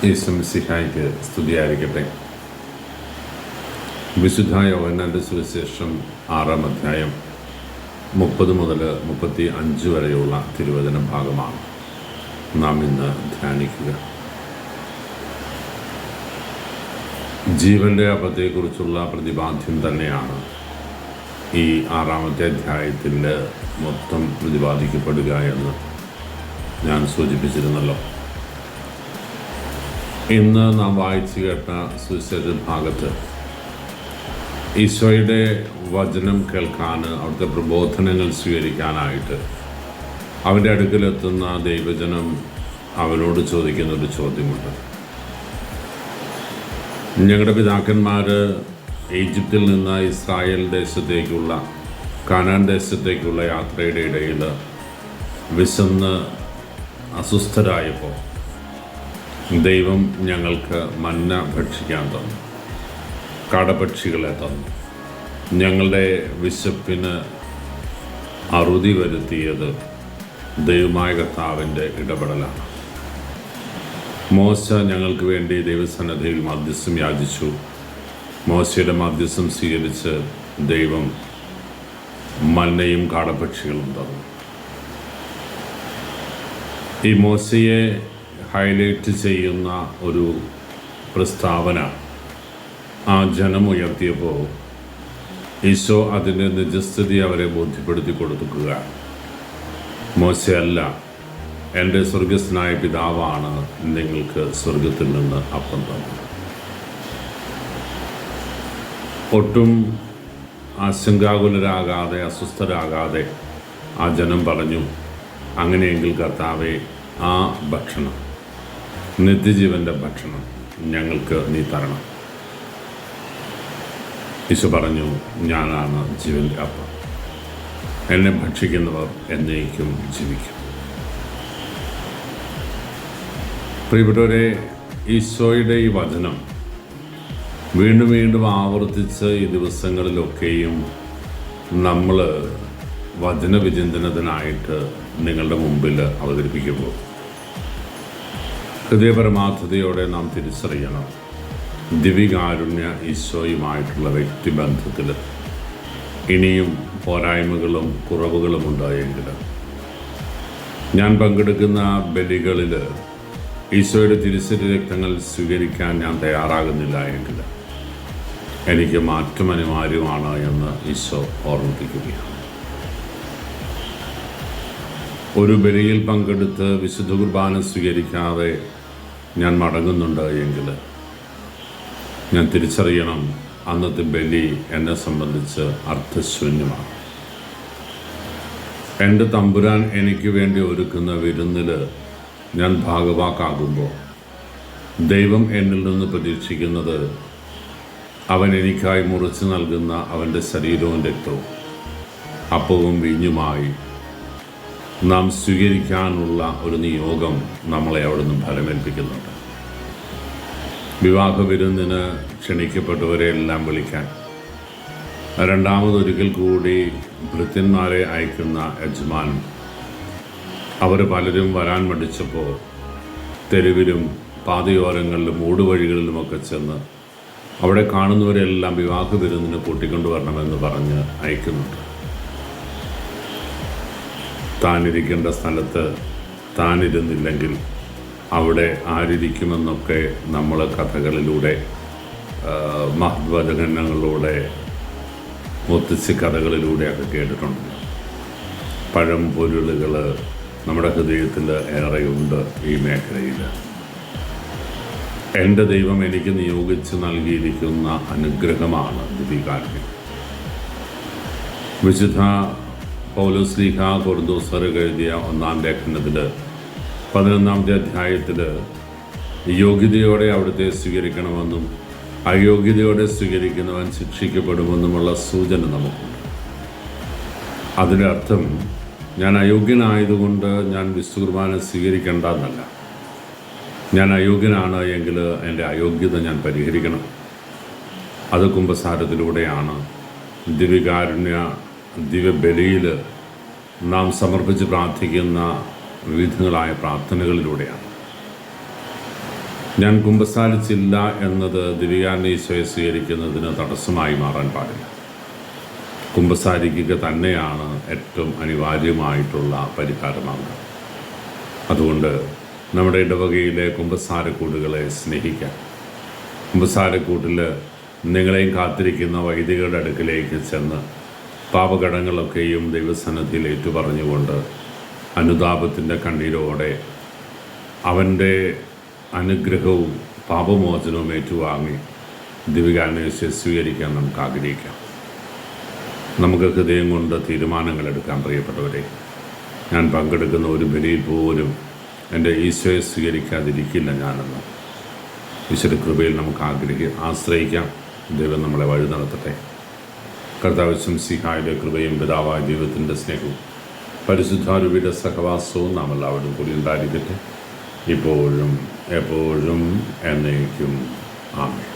യേശുമിശിഹായ്ക്ക് സ്തുതിയായിരിക്കട്ടെ. വിശുദ്ധ യോഹന്നാന്റെ സുവിശേഷം 6-ാം അധ്യായം 30 മുതൽ 35 വരെയുള്ള തിരുവചന ഭാഗമാണ് നാം ഇന്ന് ധ്യാനിക്കുക. ജീവൻ്റെ അപ്പത്തെക്കുറിച്ചുള്ള പ്രതിപാദ്യം തന്നെയാണ് ഈ 6-ാമത്തെ അധ്യായത്തിൽ മൊത്തം പ്രതിപാദിക്കപ്പെടുക എന്ന് ഞാൻ സൂചിപ്പിച്ചിരുന്നല്ലോ. ഇന്ന് നാം വായിച്ചു കേട്ട സുവിശേഷ ഭാഗത്ത് ഈശോയുടെ വചനം കേൾക്കാൻ, അവിടുത്തെ പ്രബോധനങ്ങൾ സ്വീകരിക്കാനായിട്ട് അവൻ്റെ അടുക്കലെത്തുന്ന ദൈവജനം അവനോട് ചോദിക്കുന്നൊരു ചോദ്യമുണ്ട്. ഞങ്ങളുടെ പിതാക്കന്മാർ ഈജിപ്തിൽ നിന്ന് ഇസ്രായേൽ ദേശത്തേക്കുള്ള, കാനാൻ ദേശത്തേക്കുള്ള യാത്രയുടെ ഇടയിൽ വിശന്ന് അസ്വസ്ഥരായപ്പോൾ ദൈവം ഞങ്ങൾക്ക് മന്ന ഭക്ഷിക്കാൻ തന്നു, കാടപക്ഷികളെ തന്നു. ഞങ്ങളുടെ വിശപ്പിന് അറുതി വരുത്തിയത് ദൈവമായ കർത്താവിൻ്റെ ഇടപെടലാണ്. മോശ ഞങ്ങൾക്ക് വേണ്ടി ദൈവസന്നിധിയിൽ മധ്യസ്ഥം യാചിച്ചു. മോശയുടെ മധ്യസ്ഥം സ്വീകരിച്ച് ദൈവം മന്നയും കാടപക്ഷികളും തന്നു. ഈ മോശയെ ഹൈലൈറ്റ് ചെയ്യുന്ന ഒരു പ്രസ്താവന ആ ജനം ഉയർത്തിയപ്പോൾ ഈശോ അതിൻ്റെ നിജസ്ഥിതി അവരെ ബോധ്യപ്പെടുത്തി കൊടുക്കുക. മോശയല്ല, എൻ്റെ സ്വർഗസ്ഥനായ പിതാവാണ് നിങ്ങൾക്ക് സ്വർഗത്തിൽ നിന്ന് അപ്പം തന്നത്. ഒട്ടും ആശങ്കാകുലരാകാതെ, അസ്വസ്ഥരാകാതെ ആ ജനം പറഞ്ഞു, അങ്ങനെയെങ്കിൽ കർത്താവെ, ആ ഭക്ഷണം, നിത്യജീവൻ്റെ ഭക്ഷണം ഞങ്ങൾക്ക് നീ തരണം. ഈശോ പറഞ്ഞു, ഞാനാണ് ജീവൻ്റെ അപ്പം, എന്നെ ഭക്ഷിക്കുന്നവർ എന്നേക്കും ജീവിക്കും. പ്രിയപ്പെട്ടവരെ, ഈശോയുടെ ഈ വചനം വീണ്ടും വീണ്ടും ആവർത്തിച്ച് ഈ ദിവസങ്ങളിലൊക്കെയും നമ്മൾ വചനവിചിന്തനത്തിനായിട്ട് നിങ്ങളുടെ മുമ്പിൽ അവതരിപ്പിക്കുമ്പോൾ ഹൃദയപരമാർത്ഥതയോടെ നാം തിരിച്ചറിയണം, ദിവികാരുണ്യ ഈശോയുമായിട്ടുള്ള വ്യക്തിബന്ധത്തിൽ ഇനിയും പോരായ്മകളും കുറവുകളും ഉണ്ടായെങ്കിൽ, ഞാൻ പങ്കെടുക്കുന്ന ബലികളിൽ ഈശോയുടെ തിരുശരീര രക്തങ്ങൾ സ്വീകരിക്കാൻ ഞാൻ തയ്യാറാകുന്നില്ല എങ്കിൽ എനിക്ക് മാറ്റം അനിവാര്യമാണ് എന്ന് ഈശോ ഓർമ്മിപ്പിക്കുകയാണ്. ഒരു ബലിയിൽ പങ്കെടുത്ത് വിശുദ്ധ കുർബാന സ്വീകരിക്കാതെ ഞാൻ മടങ്ങുന്നുണ്ട് എങ്കിൽ ഞാൻ തിരിച്ചറിയണം, അന്നത്തെ ബലി എന്നെ സംബന്ധിച്ച് അർത്ഥശൂന്യമാണ്. എൻ്റെ തമ്പുരാൻ എനിക്ക് വേണ്ടി ഒരുക്കുന്ന വിരുന്നിൽ ഞാൻ ഭാഗവാക്കാകുമ്പോൾ ദൈവം എന്നിൽ നിന്ന് പ്രതീക്ഷിക്കുന്നത് അവൻ എനിക്കായി മുറിച്ച് നൽകുന്ന അവൻ്റെ ശരീരവും രക്തവും അപ്പവും വീഞ്ഞുമായി നാം സ്വീകരിക്കാനുള്ള ഒരു നിയോഗം നമ്മളെ അവിടെ നിന്ന് ഫലമേൽപ്പിക്കുന്നുണ്ട്. വിവാഹ വിരുന്നിന് ക്ഷണിക്കപ്പെട്ടവരെ എല്ലാം വിളിക്കാൻ രണ്ടാമതൊരിക്കൽ കൂടി ഭൃത്യന്മാരെ അയക്കുന്ന യജമാൻ, അവർ പലരും വരാൻ മടിച്ചപ്പോൾ തെരുവിലും പാതയോരങ്ങളിലും ഊടുവഴികളിലുമൊക്കെ ചെന്ന് അവിടെ കാണുന്നവരെല്ലാം വിവാഹ വിരുന്നിന് കൂട്ടിക്കൊണ്ടുവരണമെന്ന് പറഞ്ഞ് അയക്കുന്നുണ്ട്. താനിരിക്കേണ്ട സ്ഥലത്ത് താനിരുന്നില്ലെങ്കിൽ അവിടെ ആരിരിക്കുമെന്നൊക്കെ നമ്മൾ കഥകളിലൂടെ, മഹത്വചനങ്ങളിലൂടെ, മുത്തശ്ശി കഥകളിലൂടെയൊക്കെ കേട്ടിട്ടുണ്ട്. പഴം പൊരുളുകൾ നമ്മുടെ ഹൃദയത്തിൽ ഏറെയുണ്ട് ഈ മേഖലയിൽ. എൻ്റെ ദൈവം എനിക്ക് നിയോഗിച്ച് നൽകിയിരിക്കുന്ന അനുഗ്രഹമാണ് ദിവികാരുണ്യം. വിശുദ്ധ പൗലോസ്ലീഹ കൊരിന്തോസ്യർക്ക് എഴുതിയ 1-ാം ലേഖനത്തിൽ 11-ാമത്തെ അധ്യായത്തിൽ യോഗ്യതയോടെ അവിടുത്തെ സ്വീകരിക്കണമെന്നും അയോഗ്യതയോടെ സ്വീകരിക്കുന്നവൻ ശിക്ഷിക്കപ്പെടുമെന്നുമുള്ള സൂചന നമുക്കുണ്ട്. അതിൻ്റെ അർത്ഥം, ഞാൻ അയോഗ്യനായതുകൊണ്ട് ഞാൻ വിശുദ്ധ കുർബാന സ്വീകരിക്കേണ്ടെന്നല്ല. ഞാൻ അയോഗ്യനാണ് എങ്കിൽ എൻ്റെ അയോഗ്യത ഞാൻ പരിഹരിക്കണം. അത് കുമ്പസാരത്തിലൂടെയാണ്, ദിവ്യബലിയിൽ നാം സമർപ്പിച്ച് പ്രാർത്ഥിക്കുന്ന വിവിധങ്ങളായ പ്രാർത്ഥനകളിലൂടെയാണ്. ഞാൻ കുമ്പസാരിച്ചില്ല എന്നത് ദിവ്യാനീശോയെ സ്വീകരിക്കുന്നതിന് തടസ്സമായി മാറാൻ പാടില്ല. കുമ്പസാരിക്കുക തന്നെയാണ് ഏറ്റവും അനിവാര്യമായിട്ടുള്ള പരിഹാരമാർഗം. അതുകൊണ്ട് നമ്മുടെ ഇടവകയിലെ കുമ്പസാരക്കൂടുകളെ സ്നേഹിക്കാം. കുമ്പസാരക്കൂട്ടിൽ നിങ്ങളെയും കാത്തിരിക്കുന്ന വൈദികരുടെ അടുക്കിലേക്ക് ചെന്ന് പാപകടങ്ങളൊക്കെയും ദൈവസന്നിധിയിൽ ഏറ്റുപറഞ്ഞുകൊണ്ട് അനുതാപത്തിൻ്റെ കണ്ണീരോടെ അവൻ്റെ അനുഗ്രഹവും പാപമോചനവും ഏറ്റുവാങ്ങി ദിവ്യാനീശോയെ സ്വീകരിക്കാൻ നമുക്ക് ആഗ്രഹിക്കാം. നമുക്ക് ഹൃദയം കൊണ്ട് തീരുമാനങ്ങളെടുക്കാൻ പ്രിയപ്പെട്ടവരെ. ഞാൻ പങ്കെടുക്കുന്ന ഒരു ബലിയിൽ പോലും എൻ്റെ ഈശോയെ സ്വീകരിക്കാതിരിക്കില്ല ഞാനെന്ന് ഈശ്വര കൃപയിൽ നമുക്ക് ആശ്രയിക്കാം. ദൈവം നമ്മളെ വഴി നടത്തട്ടെ. കർത്താവ് ശംസിഹായുടെ കൃപയും പിതാവായ ദൈവത്തിൻ്റെ സ്നേഹവും പരിശുദ്ധാരൂപിയുടെ സഹവാസവും നാം എല്ലാവരും കൂടി ഉണ്ടായിരിക്കട്ടെ, ഇപ്പോഴും എപ്പോഴും എന്നേക്കും. ആമേൻ.